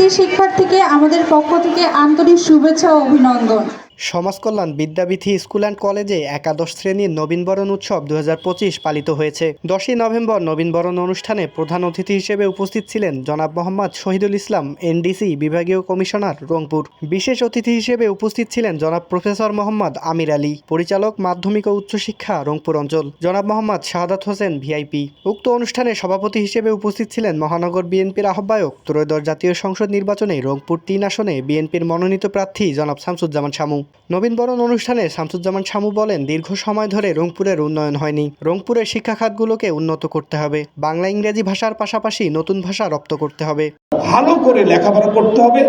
কৃতি শিক্ষার্থীকে আমাদের পক্ষ থেকে আন্তরিক শুভেচ্ছা ও অভিনন্দন। সমাজ কল্যাণ বিদ্যাবিথি স্কুল অ্যান্ড কলেজে একাদশ শ্রেণীর নবীনবরণ উৎসব 2025 পালিত হয়েছে। 10ই নভেম্বর নবীনবরণ অনুষ্ঠানে প্রধান অতিথি হিসেবে উপস্থিত ছিলেন জনাব মোহাম্মদ শহীদুল ইসলাম, এনডিসি বিভাগীয় কমিশনার, রংপুর। বিশেষ অতিথি হিসেবে উপস্থিত ছিলেন জনাব প্রফেসর মোহাম্মদ আমির আলী, পরিচালক মাধ্যমিক ও উচ্চশিক্ষা, রংপুর অঞ্চল, জনাব মোহাম্মদ শাহাদাত হোসেন, ভিআইপি। উক্ত অনুষ্ঠানে সভাপতি হিসেবে উপস্থিত ছিলেন মহানগর বিএনপির আহ্বায়ক, ত্রয়োদশ জাতীয় সংসদ নির্বাচনে রংপুর 3 আসনে বিএনপির মনোনীত প্রার্থী জনাব শামসুজ্জামান শামু। নবীনবরণ অনুষ্ঠানে শামসুজ্জামান শামু বলেন, দীর্ঘ সময় ধরে রংপুরের উন্নয়ন হয়নি। রংপুরের শিক্ষা খাতগুলোকে উন্নত করতে হবে। বাংলা ইংরেজি ভাষার পাশাপাশি নতুন ভাষা রপ্ত করতে হবে। ভালো করে লেখাপড়া করতে হবে।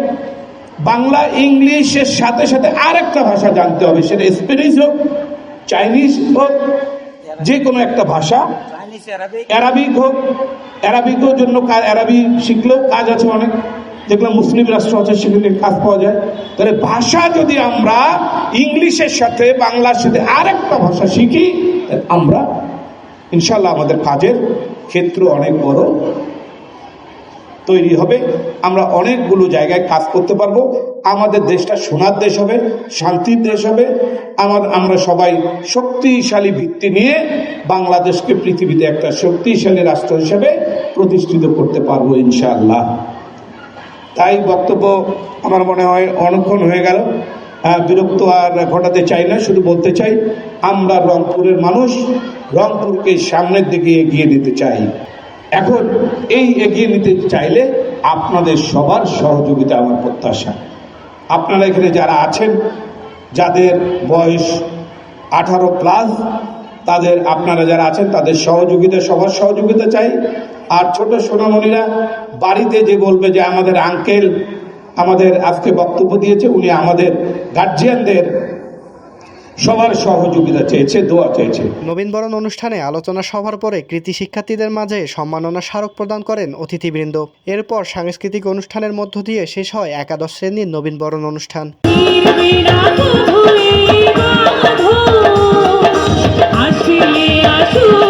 বাংলা ইংলিশের সাথে সাথে আরেকটা ভাষা জানতে হবে, সেটা স্প্যানিশ হোক, চাইনিজ হোক, যে কোনো একটা ভাষা, অ্যারাবিক হোক। অ্যারাবিকের জন্য অ্যারাবি শিখলেও কাজ আছে অনেক, যেগুলো মুসলিম রাষ্ট্র আছে সেগুলো কাজ পাওয়া যায়। তাহলে ভাষা যদি আমরা ইংলিশের সাথে বাংলার সাথে আরেকটা ভাষা শিখি, আমরা ইনশাল্লাহ আমাদের কাজের ক্ষেত্র অনেক বড় তৈরি হবে। আমরা অনেকগুলো জায়গায় কাজ করতে পারবো। আমাদের দেশটা সোনার দেশ হবে, শান্তির দেশ হবে। আমরা সবাই শক্তিশালী ভিত্তি নিয়ে বাংলাদেশকে পৃথিবীতে একটা শক্তিশালী রাষ্ট্র হিসেবে প্রতিষ্ঠিত করতে পারবো ইনশাআল্লাহ। তাই বক্তব্য আমার মনে হয় অনেকক্ষণ হয়ে গেল, বিরক্ত আর ঘটাতে চাই না। শুধু বলতে চাই, আমরা রংপুরের মানুষ রংপুরকে সামনের দিকে এগিয়ে নিতে চাই। এখন এই এগিয়ে নিতে চাইলে আপনাদের সবার সহযোগিতা আমার প্রত্যাশা। আপনারা এখানে যারা আছেন, যাদের বয়স 18+, আপনারা যারা আছেন তাদের সহযোগিতা, সবার সহযোগিতা চাই। আর ছোট সোনামণিরা বাড়িতে যে বলবে যে আমাদের আঙ্কেল আমাদের আজকে বক্তব্য দিয়েছে, উনি আমাদের গার্জিয়ানদের সবার সহযোগিতা চেয়েছে, দোয়া চেয়েছে। নবীনবরণ অনুষ্ঠানে আলোচনা সভার পরে কৃতি শিক্ষার্থীদের মাঝে সম্মাননা স্মারক প্রদান করেন অতিথিবৃন্দ। এরপর সাংস্কৃতিক অনুষ্ঠানের মধ্য দিয়ে শেষ হয় একাদশ শ্রেণীর নবীনবরণ অনুষ্ঠান। আসলে আসুক